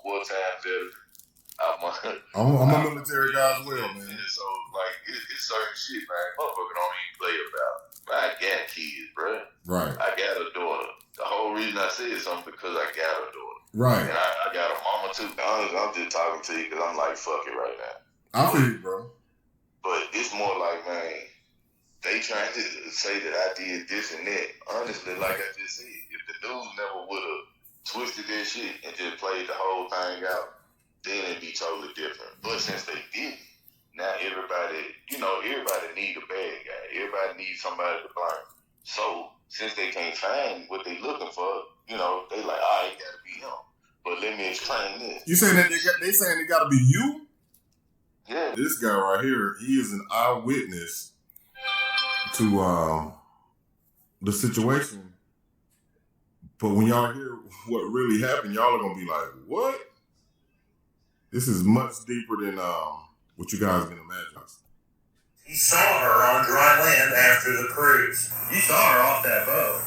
wartime veteran. I'm a military guy as well, man. So, like, it's certain shit, man. Motherfucker don't even play about. I got kids, bro. Right. I got a daughter. The whole reason I said something because I got a daughter. Right. And I got a mama, too. Honestly, I'm just talking to you because I'm like, fuck it right now. I feel you, bro. But it's more like, man, they trying to say that I did this and that. Honestly, like I just said, if the news never would have twisted that shit and just played the whole thing out, then it'd be totally different. But since they didn't, now everybody need a bad guy. Everybody needs somebody to blame. So since they can't find what they looking for, they like, it gotta be him. But let me explain this. You saying that they saying it gotta be you? Yeah. This guy right here, he is an eyewitness to the situation. But when y'all hear what really happened, y'all are gonna be like, what? This is much deeper than what you guys can imagine. He saw her on dry land after the cruise. You saw her off that boat.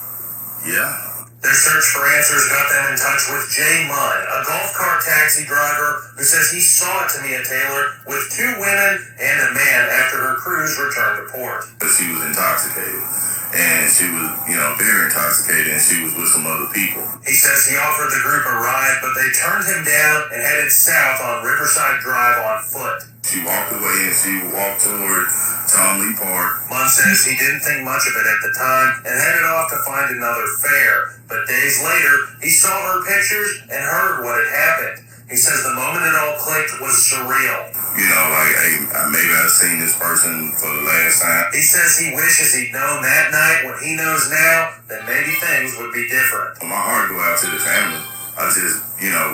Yeah. Their search for answers got them in touch with Jay Munn, a golf cart taxi driver who says he saw Tamia Taylor with 2 women and a man after her cruise returned to port. She was intoxicated. And she was, very intoxicated, and she was with some other people. He says he offered the group a ride, but they turned him down and headed south on Riverside Drive on foot. She walked away and she walked toward Tom Lee Park. Munn says he didn't think much of it at the time and headed off to find another fare. But days later, he saw her pictures and heard what had happened. He says the moment it all clicked was surreal. Maybe I've seen this person for the last time. He says he wishes he'd known that night what he knows now, that maybe things would be different. My heart go out to the family. I just,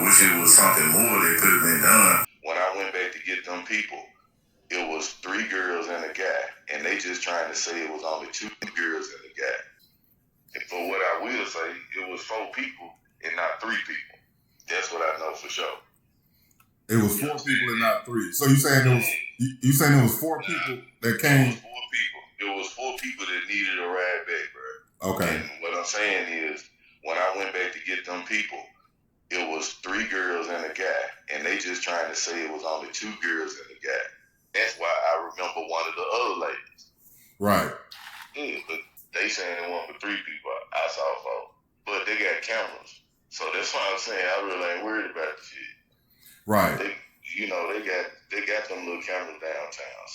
wish it was something more that could have been done. When I went back to get them people, it was 3 girls and a guy. And they just trying to say it was only 2 girls and a guy. And for what I will say, it was 4 people and not 3 people. That's what I know for sure. It was 4 people and not 3. So you saying it was 4 people that came? It was 4 people. It was 4 people that needed a ride back, bro. Okay. And what I'm saying is, when I went back to get them people, it was 3 girls and a guy, and they just trying to say it was only 2 girls and a guy. That's why I remember one of the other ladies. Right. Yeah, but they saying it wasn't for 3 people. I saw 4, but they got cameras. So that's why I'm saying I really ain't worried about the shit. Right. They got them little cameras downtown.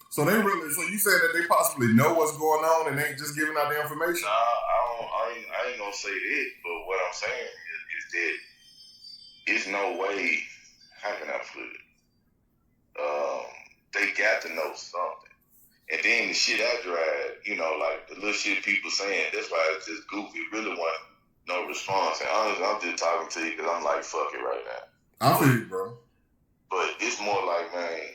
So they really. So you saying that they possibly know what's going on and they ain't just giving out the information? Nah, I ain't gonna say that. But what I'm saying is that it's no way. How can I put it? They got to know something. And then the shit I drive, like the little shit people saying. That's why it's just goofy. It really wasn't no response. And honestly, I'm just talking to you because I'm like, fuck it right now. I feel you, bro. But it's more like, man,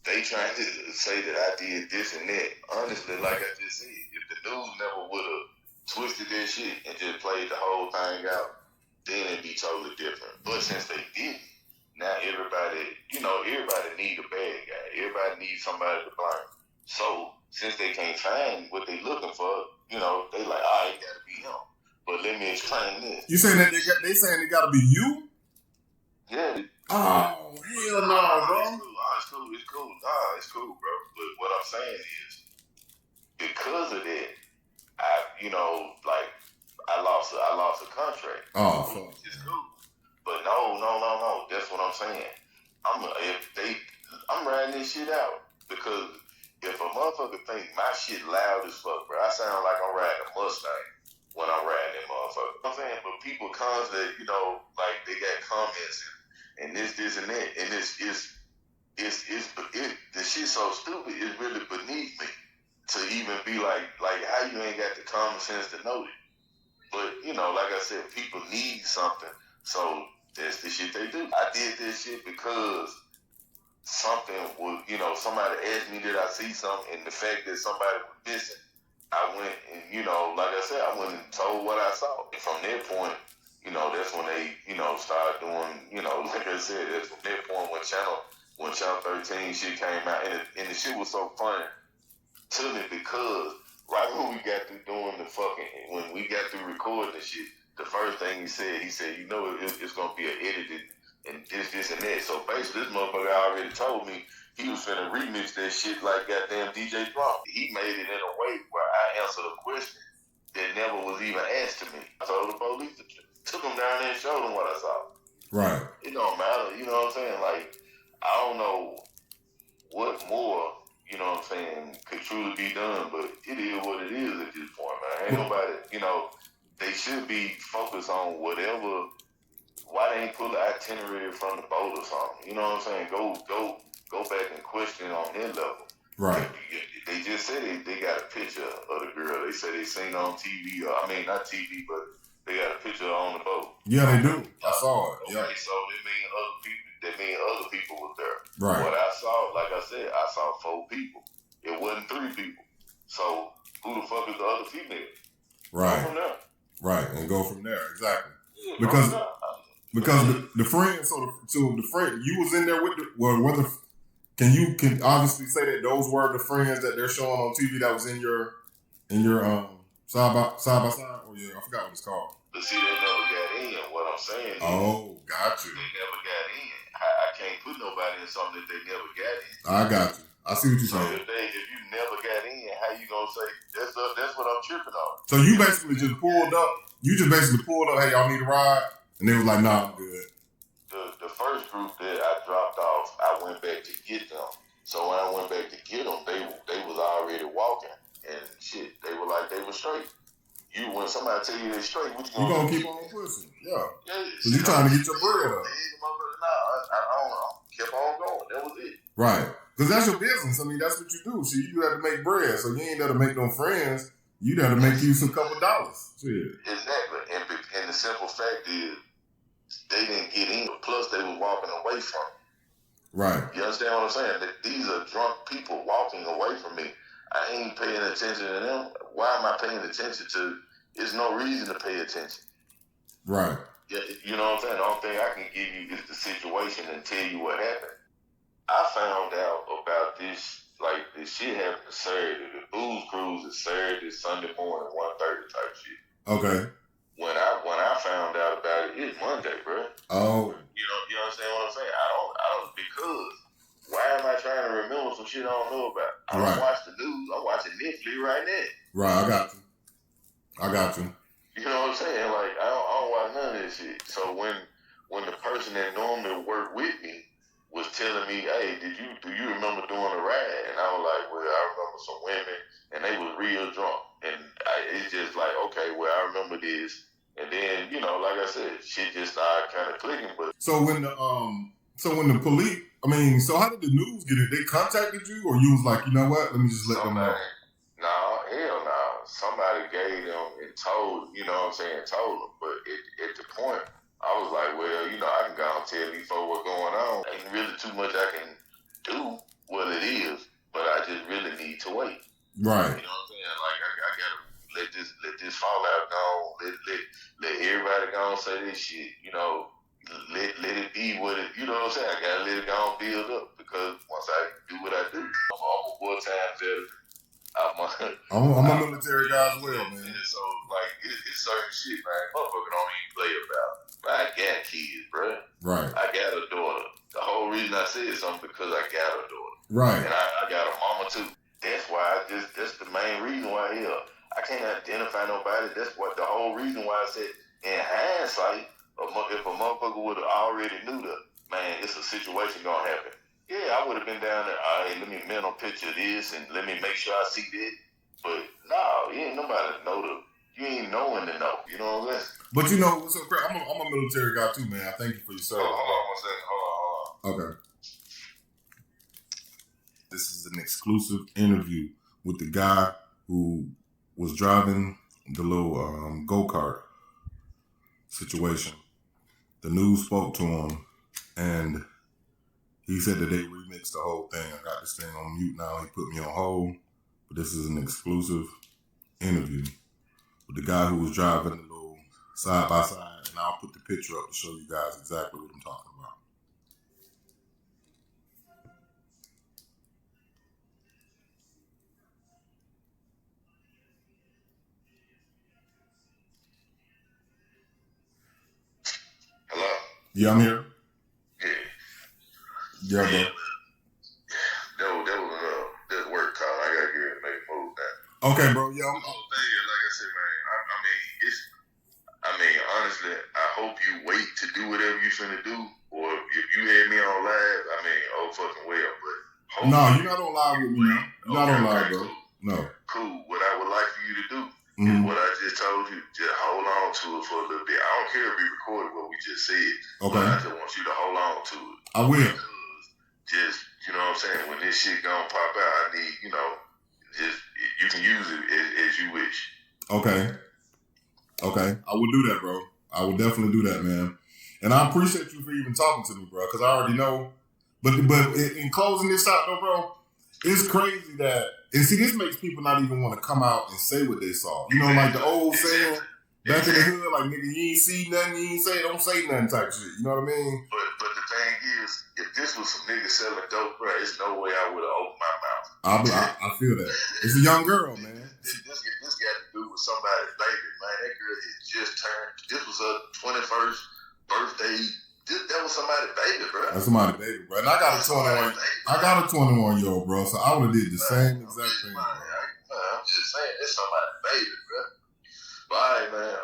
they trying to say that I did this and that. Honestly, like I just said, if the news never would have twisted that shit and just played the whole thing out, then it'd be totally different. But since they didn't, now everybody need a bad guy. Everybody needs somebody to blame. So since they can't find what they looking for, they like, it gotta be him. But let me explain this. You saying that they saying it gotta be you? Yeah. Oh, hell no, bro. It's cool. Nah, it's cool, bro. But what I'm saying is, because of that, I lost a contract. Oh, fuck. It's cool. But no. That's what I'm saying. I'm riding this shit out because if a motherfucker think my shit loud as fuck, bro, I sound like I'm riding a Mustang when I'm riding that motherfucker. I'm saying, but people constantly, like they got comments and this and that, and the shit so stupid. It's really beneath me to even be like how you ain't got the common sense to know it. But like I said, people need something, so that's the shit they do. I did this shit because something was, somebody asked me did I see something, and the fact that somebody was missing, I went and like I said, I went and told what I saw. And from that point, that's when they, started doing, like I said, that's from that point when Channel 13 shit came out, and the shit was so funny to me because right when we got through doing when we got through recording the shit, the first thing he said, it's gonna be an edited it's this and that. So basically, this motherfucker already told me he was finna remix that shit like goddamn DJ Drunk. He made it in a way where I answered a question that never was even asked to me. I told the police, took him down there and showed him what I saw. Right. It don't matter, you know what I'm saying? Like, I don't know what more, you know what I'm saying, could truly be done, but it is what it is at this point, man. Ain't nobody, you know, they should be focused on whatever. Why they ain't pull the itinerary from the boat or something? You know what I'm saying? Go back and question on their level. Right. They just said they got a picture of the girl. They said they seen her on TV. I mean, not TV, but they got a picture on the boat. Yeah, they do. I saw it. Yeah. Okay, so that mean other people was there. Right. What I saw, like I said, I saw 4 people. It wasn't 3 people. So who the fuck is the other female? Right. Go from there. Right, and go from there. Exactly. Yeah, Because the friend, so the friend, you was in there with whether can obviously say that those were the friends that they're showing on TV that was in your side by side, or I forgot what it's called. But see, they never got in. What I'm saying is, got you. They never got in. I can't put nobody in something that they never got in. I got you. I see what you're So saying. if you never got in, how you gonna say that's what I'm tripping on? So you basically just pulled up. You just basically pulled up. Hey, y'all need a ride, and they was like, "Nah, I'm good." The first group that I dropped off, I went back to get them. So when I went back to get them, they was already walking and shit. They were like they were straight. When somebody tell you they straight, what you gonna keep on pushing? Yeah. So you trying to get your bread up? I don't know. Kept on going. That was it. Right. Because that's your business. I mean, that's what you do. So you have to make bread. So you ain't got to make no friends. You got to make you some couple dollars. Shit. Exactly. And the simple fact is, they didn't get in. Plus, they were walking away from it. Right. You understand what I'm saying? That these are drunk people walking away from me. I ain't paying attention to them. Why am I paying attention to? There's no reason to pay attention. Right. Yeah, you know what I'm saying? The only thing I can give you is the situation and tell you what happened. I found out about this, like, this shit happened Saturday. The booze cruise is Saturday, Sunday morning, 1:30 type shit. Okay. When I found out about it, it's Monday, bro. Oh. You understand what I'm saying? I don't, because why am I trying to remember some shit I don't know about? I don't watch the news. I'm watching Netflix right now. Right, I got you. You know what I'm saying? Like, I don't watch none of this shit. So when the person that normally worked with me was telling me, hey, do you remember doing a ride? And I was like, well, I remember some women, and they was real drunk. And it's just like, okay, well, I remember this. And then, you know, like I said, shit just started kind of clicking. But so when the police, I mean, so how did the news get it? They contacted you, or you was like, you know what? Let me just let them know. No, hell no. Somebody gave them and told, you know what I'm saying, told them. But at the point, I was like, well, you know, I can go and tell these folks what's going on. Ain't really too much I can do what it is, but I just really need to wait. Right. You know what I'm saying? Like, I gotta let this fallout go. Let everybody go and say this shit. You know, let it be what it. You know what I'm saying? I gotta let it go and build up, because once I do what I do, I'm a full-time veteran. I'm a military guy as well, man. So like, it's certain shit, man. Motherfucker don't even play about. I got kids, bro. Right. I got a daughter. The whole reason I said something because I got a daughter. Right. And I got a mama too. That's why that's the main reason why I can't identify nobody. That's what the whole reason why I said, in hindsight, if a motherfucker would have already knew that, man, it's a situation gonna happen. Yeah, I would have been down there, all right, let me mental picture this and let me make sure I see that. But no, you ain't nobody know you ain't knowing to know. You know what I'm saying? But you know what's so crazy? I'm a military guy too, man. I thank you for your service. Hold on one second. Hold on. Okay. This is an exclusive interview with the guy who was driving the little go-kart situation. The news spoke to him, and he said that they remixed the whole thing. I got this thing on mute now. He put me on hold, but this is an exclusive interview with the guy who was driving the little side-by-side, and I'll put the picture up to show you guys exactly what I'm talking about. Hello? Yeah, I'm here. Yeah. Yeah, bro. That was that work call. I gotta get it, make a move now. Okay, bro. Yeah. The whole thing is, like I said, man. I mean, honestly, I hope you wait to do whatever you finna do, or if you had me on live, I mean, oh fucking well. But no, you're not on live with me now. You're not on live, bro. Cool. No. Cool. What I would like for you to do is what I just told you. Just hold on to it for a little bit. I don't care if we recorded what we just said. Okay. But I just want you to hold on to it. I will. Because just, you know what I'm saying, when this shit gonna pop out, I need, just, you can use it as you wish. Okay. I will do that, bro. I will definitely do that, man. And I appreciate you for even talking to me, bro, because I already know. But in closing this out, though, bro, it's crazy that, and see, this makes people not even want to come out and say what they saw. You know, like the old saying back in the hood, like, nigga, you ain't see nothing, you ain't say, don't say nothing type shit. You know what I mean? But the thing is, if this was some niggas selling dope, bro, there's no way I would have opened my mouth. I feel that. It's a young girl, man. This got to do with somebody's baby, man. That girl had just turned. This was her 21st birthday. That was somebody's baby, bro. That's somebody's baby, bro. And I got a 21-year-old, bro. So I would have did the same exact thing. I'm just saying, it's somebody's baby, bro. But all right, man.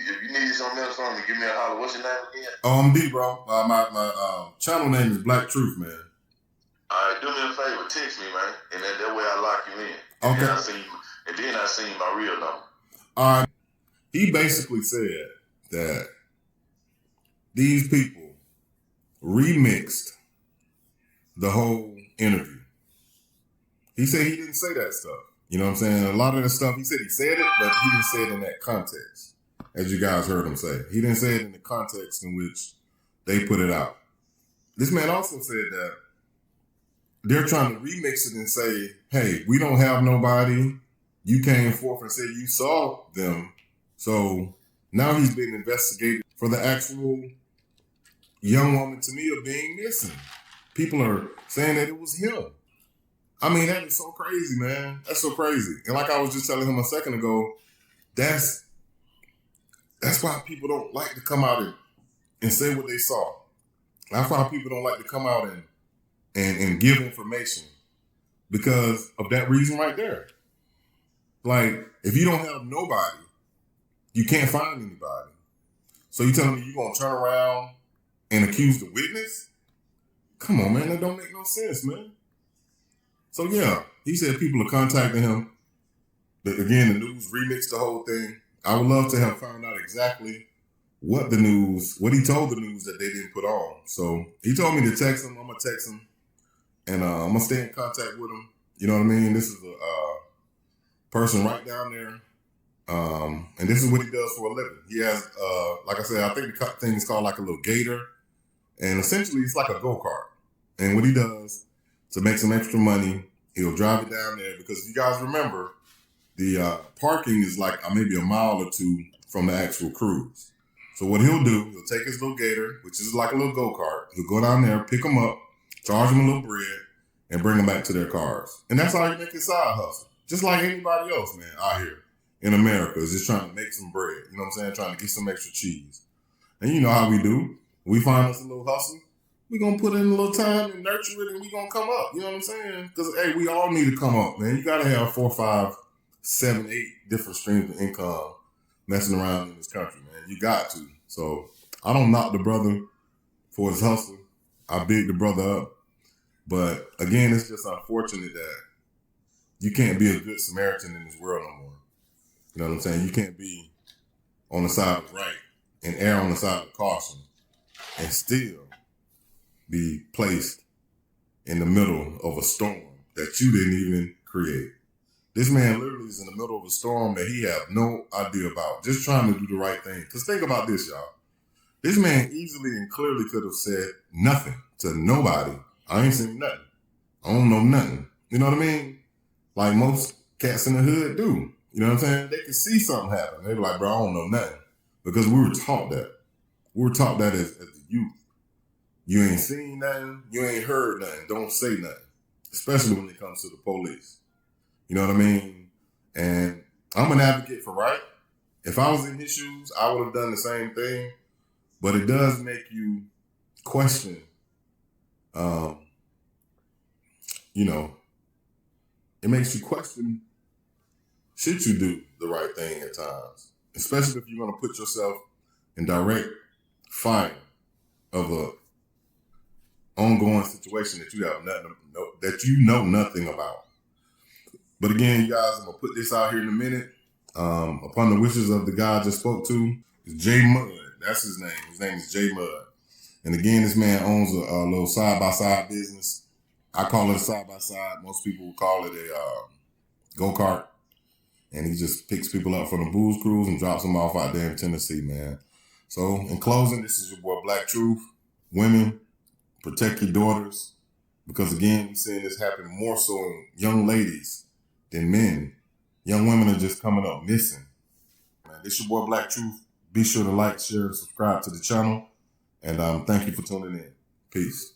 If you need something else from me, give me a holler. What's your name again? D, bro. My channel name is Black Truth, man. All right, do me a favor, text me, man, and that way I lock you in. Okay. And then I seen my real number. All right. He basically said that these people remixed the whole interview. He said he didn't say that stuff. You know what I'm saying? A lot of the stuff, he said it, but he didn't say it in that context, as you guys heard him say. He didn't say it in the context in which they put it out. This man also said that they're trying to remix it and say, hey, we don't have nobody. You came forth and said you saw them. So now he's being investigated for the actual young woman, Tamia, being missing. People are saying that it was him. I mean, that is so crazy, man. That's so crazy. And like I was just telling him a second ago, that's why people don't like to come out and say what they saw. That's why people don't like to come out and give information, because of that reason right there. Like, if you don't have nobody, you can't find anybody. So you telling me you're going to turn around and accuse the witness? Come on, man. That don't make no sense, man. So, yeah, he said people are contacting him. But again, the news remixed the whole thing. I would love to have found out exactly what he told the news that they didn't put on. So he told me to text him. I'm going to text him. And I'm going to stay in contact with him. You know what I mean? This is a person right down there. And this is what he does for a living. He has, like I said, I think the thing is called like a little gator. And essentially, it's like a go-kart. And what he does to make some extra money, he'll drive it down there. Because if you guys remember, the parking is like maybe a mile or two from the actual cruise. So what he'll do, he'll take his little gator, which is like a little go-kart. He'll go down there, pick them up, charge them a little bread, and bring them back to their cars. And that's how you make your side hustle. Just like anybody else, man, out here in America is just trying to make some bread. You know what I'm saying? Trying to get some extra cheese. And you know how we do. We find us a little hustle. We're going to put in a little time and nurture it, and we're going to come up. You know what I'm saying? Because, hey, we all need to come up, man. You got to have 4, 5, 7, 8 different streams of income messing around in this country, man. You got to. So I don't knock the brother for his hustle. I big the brother up. But, again, it's just unfortunate that you can't be a good Samaritan in this world no more. You know what I'm saying? You can't be on the side of right and err on the side of caution and still be placed in the middle of a storm that you didn't even create. This man literally is in the middle of a storm that he have no idea about, just trying to do the right thing. Because think about this, y'all. This man easily and clearly could have said nothing to nobody. I ain't seen nothing. I don't know nothing. You know what I mean? Like most cats in the hood do. You know what I'm saying? They can see something happen. They be like, bro, I don't know nothing. Because we were taught that. We were taught that as the youth. You ain't seen nothing. You ain't heard nothing. Don't say nothing. Especially when it comes to the police. You know what I mean? And I'm an advocate for right. If I was in his shoes, I would have done the same thing. But it does make you question you know, it makes you question, should you do the right thing at times? Especially if you're going to put yourself in direct fight of a ongoing situation that you have nothing about. But again, you guys, I'm going to put this out here in a minute. Upon the wishes of the guy I just spoke to, is J Munn. That's his name. His name is J Munn. And again, this man owns a little side-by-side business. I call it a side-by-side. Most people would call it a go-kart. And he just picks people up from the booze cruise and drops them off out there in Tennessee, man. So, in closing, this is your boy Black Truth. Women, protect your daughters. Because again, we're seeing this happen more so in young ladies than men. Young women are just coming up missing. Man, this your boy Black Truth. Be sure to like, share, and subscribe to the channel. And thank you for tuning in. Peace.